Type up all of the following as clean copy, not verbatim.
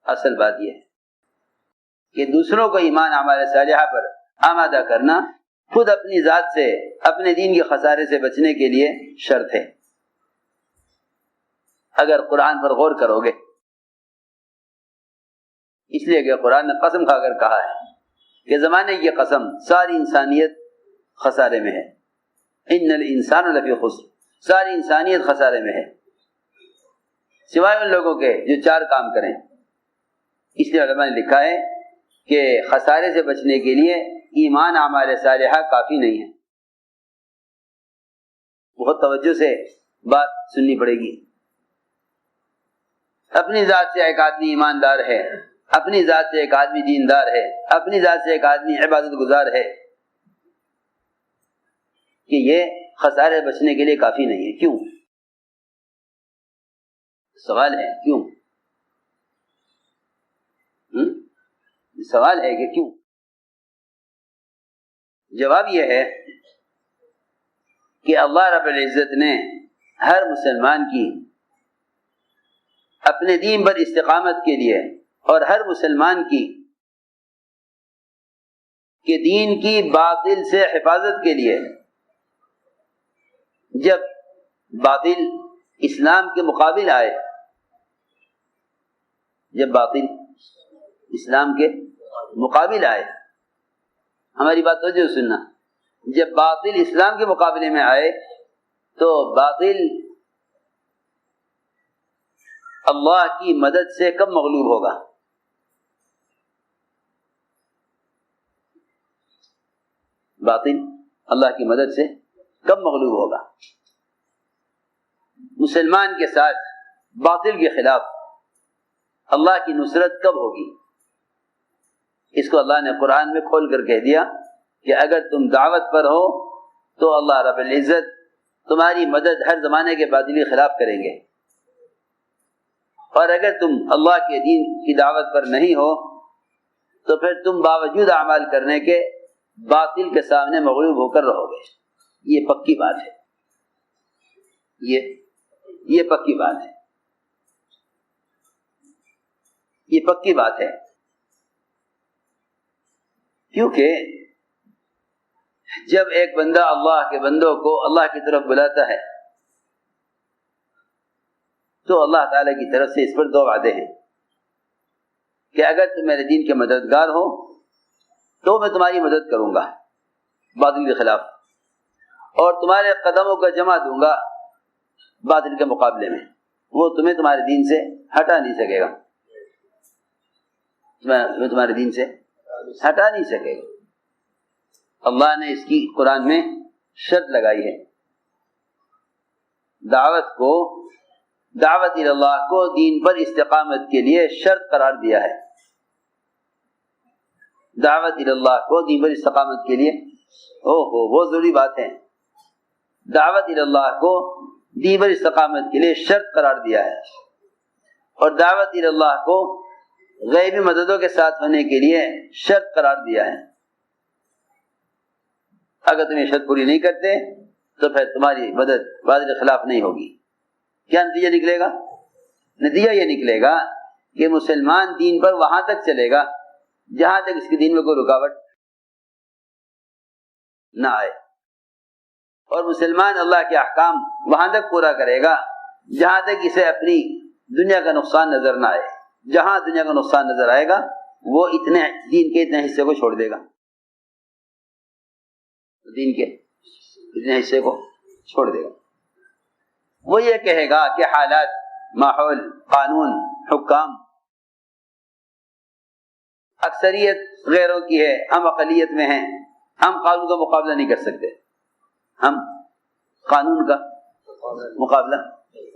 اصل بات یہ ہے کہ دوسروں کو ایمان اعمال صالحہ پر آمادہ کرنا خود اپنی ذات سے اپنے دین کے خسارے سے بچنے کے لیے شرط ہے. اگر قرآن پر غور کرو گے، اس لیے کہ قرآن نے قسم کھا کر کہا ہے کہ زمانے کی قسم ساری انسانیت خسارے میں ہے. ان الانسان لفی خسر، ساری انسانیت خسارے میں ہے سوائے ان لوگوں کے جو 4 کام کریں. اس لیے علماء نے لکھا ہے کہ خسارے سے بچنے کے لیے ایمان اعمال صالحہ کافی نہیں ہے. بہت توجہ سے بات سننی پڑے گی. اپنی ذات سے ایک آدمی ایماندار ہے، اپنی ذات سے ایک آدمی دیندار ہے، اپنی ذات سے ایک آدمی عبادت گزار ہے، کہ یہ خسارے بچنے کے لیے کافی نہیں ہے. کیوں؟ سوال ہے کیوں؟ سوال ہے کہ کیوں؟ جواب یہ ہے کہ اللہ رب العزت نے ہر مسلمان کی اپنے دین پر استقامت کے لیے اور ہر مسلمان کی کہ دین کی باطل سے حفاظت کے لیے، جب باطل اسلام کے مقابل آئے، جب باطل اسلام کے مقابل آئے، ہماری بات توجہ سننا، جب باطل اسلام کے مقابلے میں آئے تو باطل اللہ کی مدد سے کب مغلوب ہوگا؟ باطل اللہ کی مدد سے کب مغلوب ہوگا؟ مسلمان کے ساتھ باطل کے خلاف اللہ کی نصرت کب ہوگی؟ اس کو اللہ نے قرآن میں کھول کر کہہ دیا کہ اگر تم دعوت پر ہو تو اللہ رب العزت تمہاری مدد ہر زمانے کے باطلی خلاف کریں گے، اور اگر تم اللہ کے دین کی دعوت پر نہیں ہو تو پھر تم باوجود اعمال کرنے کے باطل کے سامنے مغلوب ہو کر رہو گے. یہ پکی بات ہے، یہ پکی بات ہے، یہ پکی بات ہے. کیونکہ جب ایک بندہ اللہ کے بندوں کو اللہ کی طرف بلاتا ہے تو اللہ تعالیٰ کی طرف سے اس پر 2 وعدے ہیں کہ اگر تم میرے دین کے مددگار ہو تو میں تمہاری مدد کروں گا باطل کے خلاف، اور تمہارے قدموں کا جمع دوں گا باطل کے مقابلے میں. وہ تمہیں تمہارے دین سے ہٹا نہیں سکے گا، تمہارے دین سے ہٹا نہیں سکے گا. اللہ نے اس کی قرآن میں شرط لگائی ہے. دعوت اللہ کو دین پر استقامت کے لیے شرط قرار دیا ہے. دعوت اللہ کو دین پر استقامت کے لیے بہت ضروری بات ہے. دعوت اللہ کو دین پر استقامت کے لیے شرط قرار دیا ہے، اور دعوت اللہ کو غیبی مددوں کے ساتھ ہونے کے لیے شرط قرار دیا ہے. اگر تم یہ شرط پوری نہیں کرتے تو پھر تمہاری مدد باطل کے خلاف نہیں ہوگی. کیا نتیجہ نکلے گا؟ نتیجہ یہ نکلے گا کہ مسلمان دین پر وہاں تک چلے گا جہاں تک اس کے دین میں کوئی رکاوٹ نہ آئے، اور مسلمان اللہ کے احکام وہاں تک پورا کرے گا جہاں تک اسے اپنی دنیا کا نقصان نظر نہ آئے. جہاں دنیا کا نقصان نظر آئے گا وہ اتنے دین کے اتنے حصے کو چھوڑ دے گا، دین کے اتنے حصے کو چھوڑ دے گا. وہ یہ کہے گا کہ حالات، ماحول، قانون، حکام، اکثریت غیروں کی ہے، ہم اقلیت میں ہیں، ہم قانون کا مقابلہ نہیں کر سکتے، ہم قانون کا مقابلہ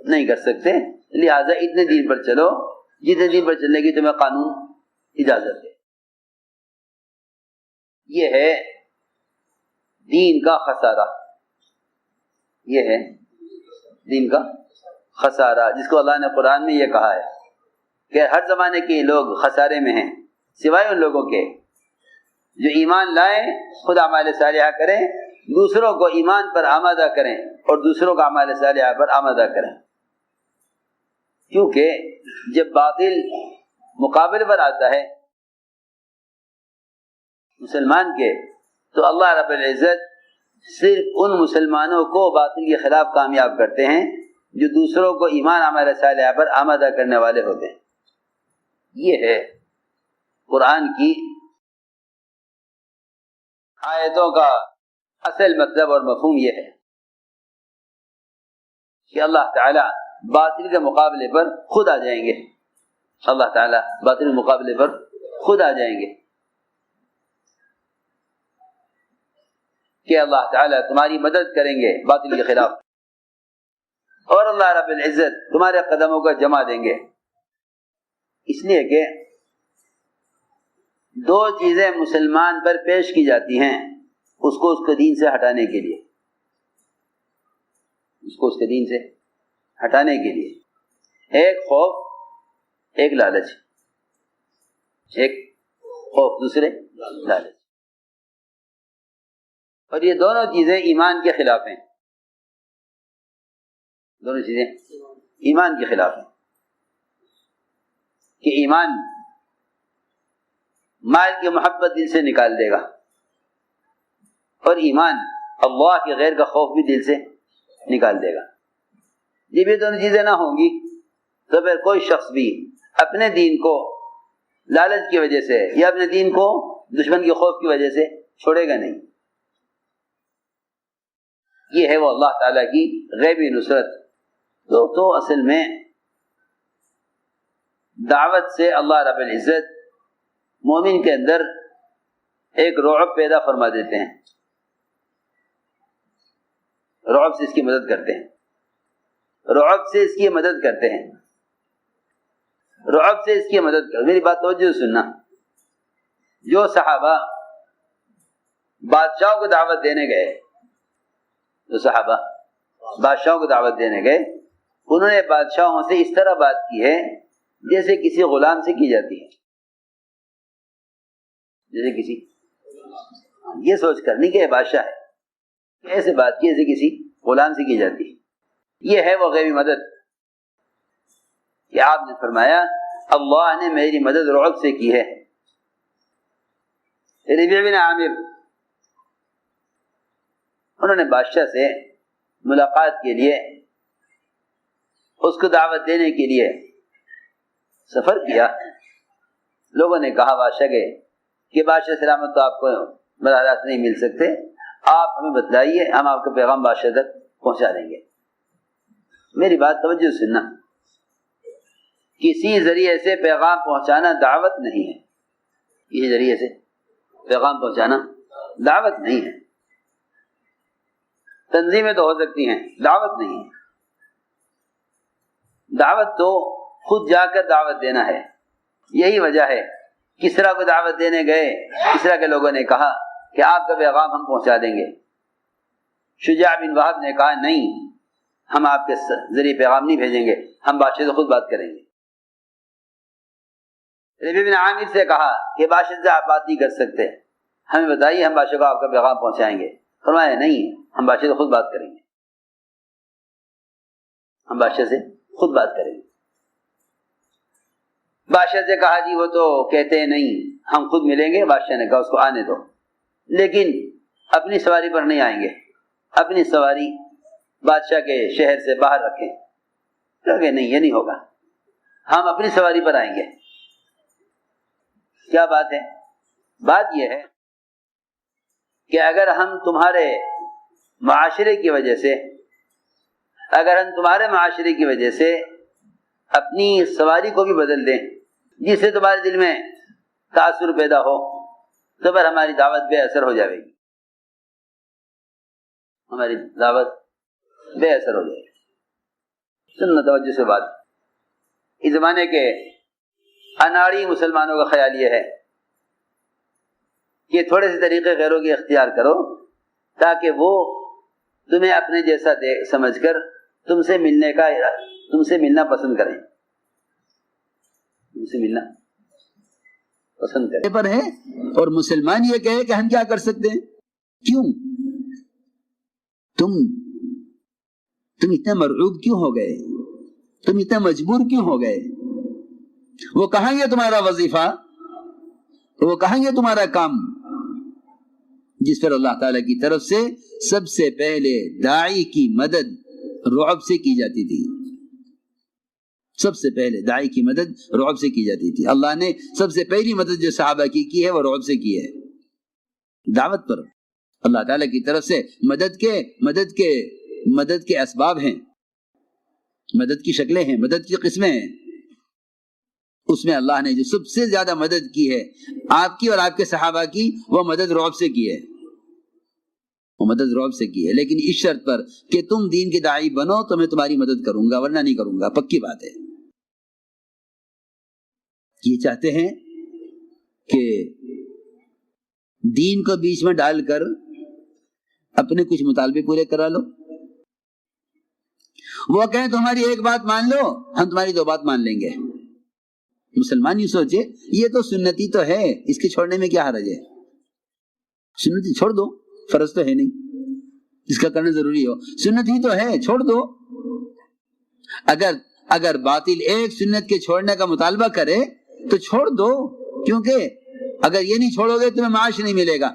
نہیں کر سکتے، لہذا اتنے دین پر چلو جتنے دین پر چلنے کی تمہیں قانون اجازت ہے. یہ ہے دین کا خسارہ، یہ ہے دین کا خسارہ، جس کو اللہ نے قرآن میں یہ کہا ہے کہ ہر زمانے کے لوگ خسارے میں ہیں سوائے ان لوگوں کے جو ایمان لائیں، خود اعمال صالحہ کریں، دوسروں کو ایمان پر آمادہ کریں اور دوسروں کو اعمال صالحہ پر آمادہ کریں. کیونکہ جب باطل مقابلے پر آتا ہے مسلمان کے، تو اللہ رب العزت صرف ان مسلمانوں کو باطل کے خلاف کامیاب کرتے ہیں جو دوسروں کو ایمان عمل صالحہ پر آمادہ کرنے والے ہوتے ہیں۔ یہ ہے قرآن کی آیتوں کا اصل مطلب اور مفہوم، یہ ہے کہ اللہ تعالی باطل کے مقابلے پر خود آ جائیں گے، اللہ تعالی باطل کے مقابلے پر خود آ جائیں گے کہ اللہ تعالی تمہاری مدد کریں گے باطل کے خلاف، اور اللہ رب العزت تمہارے قدموں کا جمع دیں گے۔ اس لیے کہ دو چیزیں مسلمان پر پیش کی جاتی ہیں اس کو اس کے دین سے ہٹانے کے لیے، اس کو اس کے دین سے ہٹانے کے لیے، ایک خوف، ایک لالچ، ایک خوف دوسرے لالچ، اور یہ دونوں چیزیں ایمان کے خلاف ہیں، دونوں چیزیں ایمان کے خلاف ہیں، کہ ایمان مال کی محبت دل سے نکال دے گا، اور ایمان اللہ کے غیر کا خوف بھی دل سے نکال دے گا۔ جب یہ دونوں چیزیں نہ ہوں گی تو پھر کوئی شخص بھی اپنے دین کو لالچ کی وجہ سے یا اپنے دین کو دشمن کے خوف کی وجہ سے چھوڑے گا نہیں۔ یہ ہے وہ اللہ تعالیٰ کی غیبی نصرت۔ تو اصل میں دعوت سے اللہ رب العزت مومن کے اندر ایک رعب پیدا فرما دیتے ہیں، رعب سے اس کی مدد کرتے ہیں، رعب سے اس کی مدد کرتے ہیں، رعب سے اس کی مدد کرتے۔ میری بات توجہ سننا، جو صحابہ بادشاہوں کو دعوت دینے گئے، جو صحابہ بادشاہوں کو دعوت دینے گئے، انہوں نے بادشاہوں سے اس طرح بات کی ہے جیسے کسی غلام سے کی جاتی ہے، جیسے کسی، یہ سوچ کر نہیں کہ یہ بادشاہ ہے، ایسے بات کی جیسے کسی غلام سے کی جاتی ہے۔ یہ ہے وہ غیبی مدد کہ آپ نے فرمایا اللہ نے میری مدد رعب سے کی ہے۔ ربیع بن عامر انہوں نے بادشاہ سے ملاقات کے لیے، اس کو دعوت دینے کے لیے سفر کیا۔ لوگوں نے کہا بادشاہ کے کہ بادشاہ سلامت تو آپ کو براہ راست نہیں مل سکتے، آپ ہمیں بتلائیے، ہم آپ کا پیغام بادشاہ تک پہنچا دیں گے۔ میری بات توجہ سننا، کسی ذریعے سے پیغام پہنچانا دعوت نہیں ہے، کسی ذریعے سے پیغام پہنچانا دعوت نہیں ہے۔ تنظیمیں تو ہو سکتی ہیں، دعوت نہیں ہے۔ دعوت تو خود جا کر دعوت دینا ہے۔ یہی وجہ ہے کسریٰ کو دعوت دینے گئے، کسریٰ کے لوگوں نے کہا کہ آپ کا پیغام ہم پہنچا دیں گے۔ شجاع بن وہب نے کہا نہیں، ہم آپ کے ذریعے پیغام نہیں بھیجیں گے، ہم بادشاہ سے خود بات کریں گے۔ ربیع بن عامر سے کہا کہ بادشاہ سے آپ بات نہیں کر سکتے، ہمیں بتائیے، ہم بادشاہ کو آپ کا پیغام پہنچائیں گے۔ فرمایا نہیں، ہم بادشاہ سے خود بات کریں گے، ہم بادشاہ سے خود بات کریں گے۔ بادشاہ سے کہا جی وہ تو کہتے ہیں نہیں، ہم خود ملیں گے۔ بادشاہ نے کہا اس کو آنے دو، لیکن اپنی سواری پر نہیں آئیں گے، اپنی سواری بادشاہ کے شہر سے باہر رکھیں۔ کہ نہیں، یہ نہیں ہوگا، ہم اپنی سواری پر آئیں گے۔ کیا بات ہے؟ بات یہ ہے کہ اگر ہم تمہارے معاشرے کی وجہ سے، اگر ہم تمہارے معاشرے کی وجہ سے اپنی سواری کو بھی بدل دیں جس سے تمہارے دل میں تاثر پیدا ہو، تو پھر ہماری دعوت بے اثر ہو جائے گی، ہماری دعوت بے اثر ہو جائے گی۔ سننا توجہ سے بات، اس زمانے کے اناڑی مسلمانوں کا خیال یہ ہے کہ تھوڑے سے طریقے غیروں کے اختیار کرو تاکہ وہ تمہیں اپنے جیسا سمجھ کر تم سے ملنا پسند کریں، تم سے ملنا پسند کریں پر ہے۔ اور مسلمان یہ کہے کہ ہم کیا کر سکتے ہیں؟ کیوں تم اتنے مرعوب کیوں ہو گئے؟ تم اتنے مجبور کیوں ہو گئے؟ وہ کہاں یہ تمہارا وظیفہ، وہ کہاں یہ تمہارا کام جس پر اللہ تعالی کی طرف سے سب سے پہلے داعی کی مدد رعب سے کی جاتی تھی. سب سے پہلے داعی کی مدد رعب سے کی جاتی تھی. اللہ نے سب سے پہلی مدد جو صحابہ کی ہے وہ رعب سے کی ہے. دعوت پر اللہ تعالی کی طرف سے مدد کے اسباب ہیں، مدد کی شکلیں ہیں، مدد کی قسمیں ہیں. اس میں اللہ نے جو سب سے زیادہ مدد کی ہے آپ کی اور آپ کے صحابہ کی، وہ مدد رعب سے کی ہے. وہ مدد رعب سے کی ہے، لیکن اس شرط پر کہ تم دین کے داعی بنو تو میں تمہاری مدد کروں گا، ورنہ نہیں کروں گا. پکی بات ہے. یہ چاہتے ہیں کہ دین کو بیچ میں ڈال کر اپنے کچھ مطالبے پورے کرا لو. وہ کہیں تمہاری ایک بات مان لو، ہم تمہاری دو بات مان لیں گے. مسلمان یہ سوچے یہ تو سنتی تو ہے، اس کے چھوڑنے میں کیا حرج ہے؟ سنتی چھوڑ دو، فرض تو ہے نہیں اس کا کرنا ضروری ہو، سنت ہی تو ہے، چھوڑ دو. اگر باطل ایک سنت کے چھوڑنے کا مطالبہ کرے تو چھوڑ دو، کیونکہ اگر یہ نہیں چھوڑو گے تمہیں معاش نہیں ملے گا.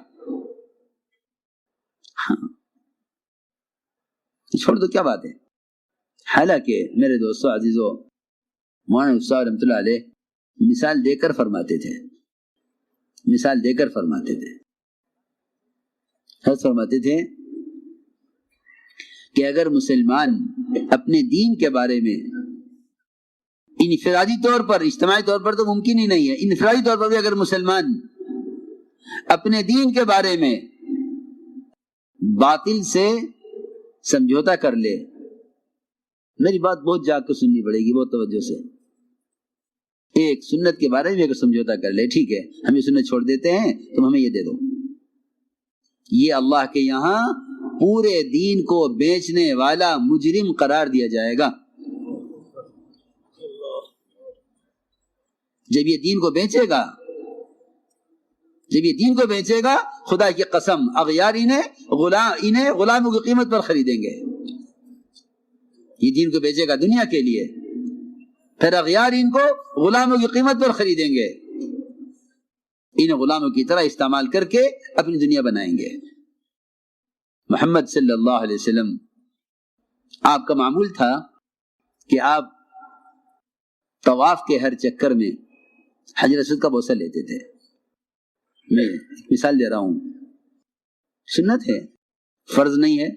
چھوڑ دو، کیا بات ہے. حالانکہ میرے دوستو عزیزو، مولانا استاد رحمۃ اللہ علیہ مثال دے کر فرماتے تھے، فرماتے تھے کہ اگر مسلمان اپنے دین کے بارے میں انفرادی طور پر، اجتماعی طور پر تو ممکن ہی نہیں ہے، انفرادی طور پر بھی اگر مسلمان اپنے دین کے بارے میں باطل سے سمجھوتا کر لے، میری بات بہت جاگ کر سننی پڑے گی، بہت توجہ سے. ایک سنت کے بارے میں اگر سمجھوتا کر لے، ٹھیک ہے ہم یہ سنت چھوڑ دیتے ہیں تم ہمیں یہ دے دو، یہ اللہ کے یہاں پورے دین کو بیچنے والا مجرم قرار دیا جائے گا. جب یہ دین کو بیچے گا خدا کی قسم اغیار انہیں غلاموں کی قیمت پر خریدیں گے. یہ دین کو بیچے گا دنیا کے لیے، پھر اغیار ان کو غلاموں کی قیمت پر خریدیں گے، انہیں غلاموں کی طرح استعمال کر کے اپنی دنیا بنائیں گے. محمد صلی اللہ علیہ وسلم آپ کا معمول تھا کہ آپ طواف کے ہر چکر میں حجر اسود کا بوسہ لیتے تھے. میں مثال دے رہا ہوں، سنت ہے، فرض نہیں ہے،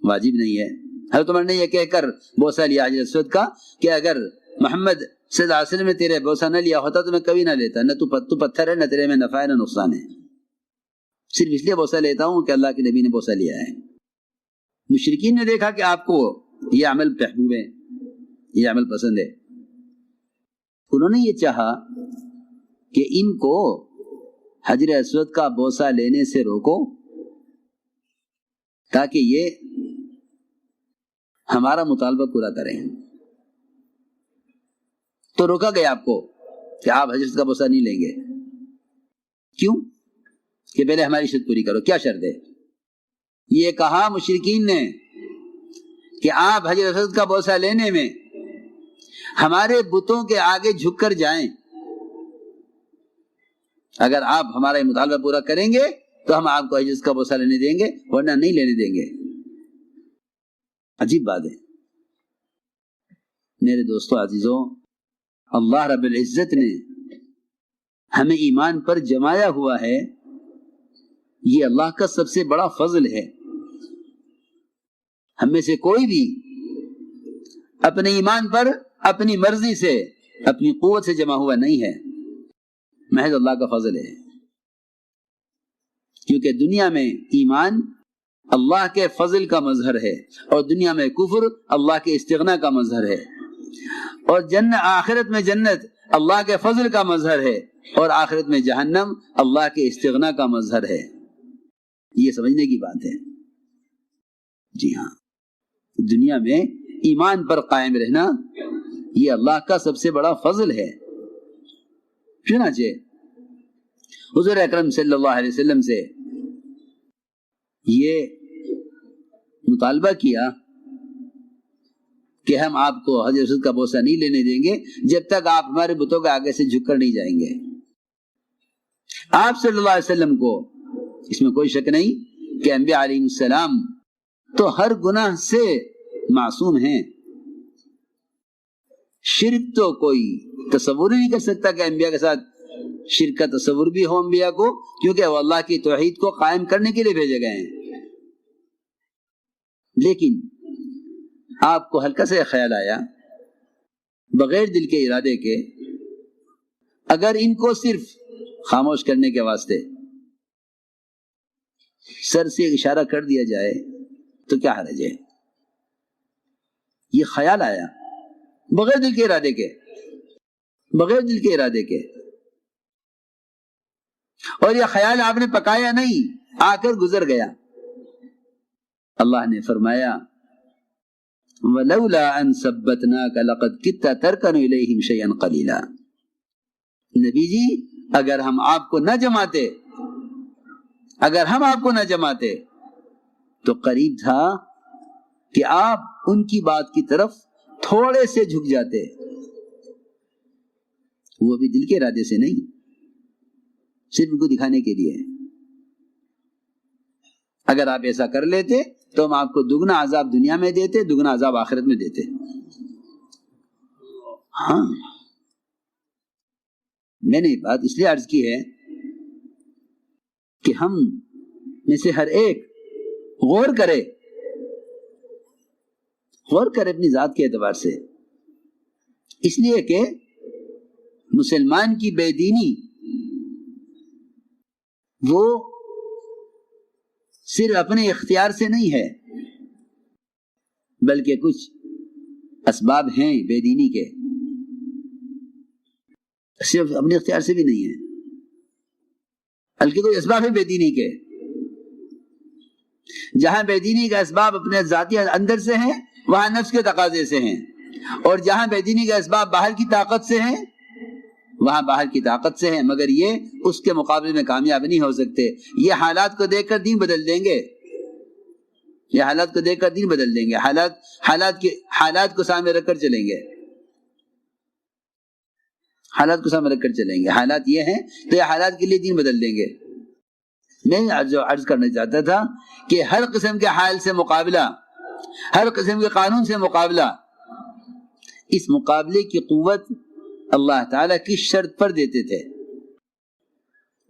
واجب نہیں ہے. حضرت عمر نے یہ کہہ کر بوسہ لیا حجر اسود کا کہ اگر محمد صلی اللہ علیہ وسلم نے تیرے بوسہ نہ لیا ہوتا تو میں کبھی نہ لیتا، نہ تو پتھر ہے، نہ تیرے میں نفع ہے نہ نقصان ہے، صرف اس لیے بوسہ لیتا ہوں کہ اللہ کے نبی نے بوسہ لیا ہے. مشرکین نے دیکھا کہ آپ کو یہ عمل محبوب ہے، یہ عمل پسند ہے، انہوں نے یہ چاہا کہ ان کو حجر اسود کا بوسہ لینے سے روکو تاکہ یہ ہمارا مطالبہ پورا کریں. تو روکا گیا آپ کو کہ آپ حجر اسود کا بوسہ نہیں لیں گے. کیوں؟ کہ پہلے ہماری شرط پوری کرو. کیا شرط ہے؟ یہ کہا مشرکین نے کہ آپ حجر اسود کا بوسہ لینے میں ہمارے بتوں کے آگے جھک کر جائیں، اگر آپ ہمارا یہ مطالبہ پورا کریں گے تو ہم آپ کو حجر اسود کا بوسہ لینے دیں گے، ورنہ نہیں لینے دیں گے. عجیب بات ہے. میرے دوستو عزیزوں، اللہ رب العزت نے ہمیں ایمان پر جمایا ہوا ہے، یہ اللہ کا سب سے بڑا فضل ہے. ہم میں سے کوئی بھی اپنے ایمان پر اپنی مرضی سے، اپنی قوت سے جمع ہوا نہیں ہے، محض اللہ کا فضل ہے. کیونکہ دنیا میں ایمان اللہ کے فضل کا مظہر ہے، اور دنیا میں کفر اللہ کے استغنا کا مظہر ہے، اور آخرت میں جنت اللہ کے فضل کا مظہر ہے، اور آخرت میں جہنم اللہ کے استغنا کا مظہر ہے. یہ سمجھنے کی بات ہے. جی ہاں، دنیا میں ایمان پر قائم رہنا یہ اللہ کا سب سے بڑا فضل ہے. چنانچہ حضور اکرم صلی اللہ علیہ وسلم سے یہ مطالبہ کیا کہ ہم آپ کو حضرت رسول کا بوسہ نہیں لینے دیں گے جب تک آپ ہمارے بتوں کے آگے سے جھک کر نہیں جائیں گے۔ آپ صلی اللہ علیہ وسلم کو اس میں کوئی شک نہیں کہ انبیاء علیہ السلام تو ہر گناہ سے معصوم ہیں۔ شرک تو کوئی تصور ہی نہیں کر سکتا کہ انبیاء کے ساتھ شرک کا تصور بھی ہو انبیاء کو، کیونکہ وہ اللہ کی توحید کو قائم کرنے کے لیے بھیجے گئے ہیں۔ لیکن آپ کو ہلکا سے خیال آیا بغیر دل کے ارادے کے، اگر ان کو صرف خاموش کرنے کے واسطے سر سے اشارہ کر دیا جائے تو کیا حرج ہے؟ یہ خیال آیا بغیر دل کے ارادے کے، بغیر دل کے ارادے کے، اور یہ خیال آپ نے پکایا نہیں، آ کر گزر گیا۔ اللہ نے فرمایا وَلَوْلَا أَن ثَبَّتْنَاكَ لَقَدْ كِدتَّ تَرْكَنُ إِلَيْهِمْ شَيْئًا قَلِيلًا۔ نبی جی اگر ہم آپ کو نہ جماتے، اگر ہم آپ کو نہ جماتے تو قریب تھا کہ آپ ان کی بات کی طرف تھوڑے سے جھک جاتے، وہ بھی دل کے ارادے سے نہیں، صرف ان کو دکھانے کے لیے۔ اگر آپ ایسا کر لیتے تو ہم آپ کو دگنا عذاب دنیا میں دیتے، دگنا عذاب آخرت میں دیتے۔ ہاں، میں نے بات اس لیے عرض کی ہے کہ ہم میں سے ہر ایک غور کرے اپنی ذات کے اعتبار سے، اس لیے کہ مسلمان کی بے دینی وہ صرف اپنے اختیار سے نہیں ہے، بلکہ کچھ اسباب ہیں بے دینی کے، صرف اپنے اختیار سے بھی نہیں ہے، بلکہ کوئی اسباب ہے بے دینی کے۔ جہاں بے دینی کا اسباب اپنے ذاتی اندر سے ہیں وہاں نفس کے تقاضے سے ہیں، اور جہاں بے دینی کا اسباب باہر کی طاقت سے ہیں وہاں باہر کی طاقت سے ہیں، مگر یہ اس کے مقابلے میں کامیاب نہیں ہو سکتے۔ یہ حالات کو دیکھ کر دین بدل دیں گے، یہ حالات کو دیکھ کر دین بدل دیں گے، حالات کو سامنے رکھ کر چلیں گے، حالات کو سامنے رکھ کر چلیں گے۔ حالات یہ ہیں تو یہ حالات کے لیے دین بدل دیں گے۔ میں جو عرض کرنا چاہتا تھا کہ ہر قسم کے حال سے مقابلہ، ہر قسم کے قانون سے مقابلہ، اس مقابلے کی قوت اللہ تعالیٰ کی شرط پر دیتے تھے،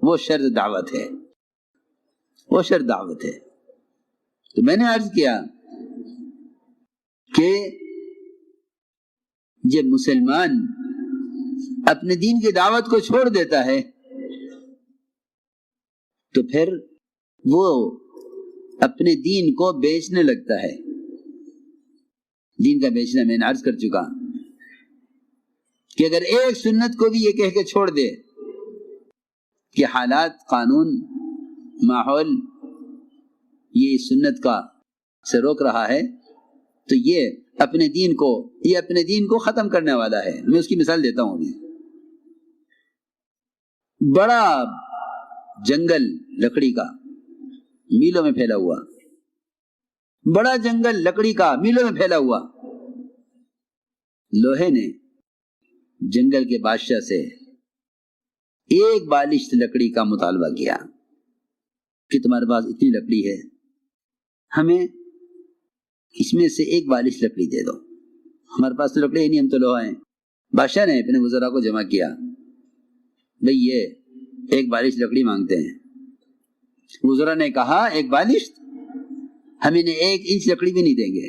وہ شرط دعوت ہے، وہ شرط دعوت ہے۔ تو میں نے عرض کیا کہ جب مسلمان اپنے دین کی دعوت کو چھوڑ دیتا ہے تو پھر وہ اپنے دین کو بیچنے لگتا ہے۔ دین کا بیچنا میں نے عرض کر چکا کہ اگر ایک سنت کو بھی یہ کہہ کے چھوڑ دے کہ حالات، قانون، ماحول یہ سنت کا سے روک رہا ہے تو یہ اپنے دین کو ختم کرنے والا ہے۔ میں اس کی مثال دیتا ہوں۔ بڑا جنگل لکڑی کا میلوں میں پھیلا ہوا، بڑا جنگل لکڑی کا میلوں میں پھیلا ہوا، لوہے نے جنگل کے بادشاہ سے ایک بالشت لکڑی کا مطالبہ کیا کہ تمہارے پاس اتنی لکڑی ہے، ہمیں اس میں سے ایک بالشت لکڑی دے دو۔ ہمارے پاس تو لکڑی ہی نہیں، ہم تو لوہا ہیں۔ بادشاہ نے اپنے وزراء کو جمع کیا، بھئی یہ ایک بالشت لکڑی مانگتے ہیں۔ وزراء نے کہا ایک بالشت؟ ہم انہیں 1 انچ لکڑی بھی نہیں دیں گے۔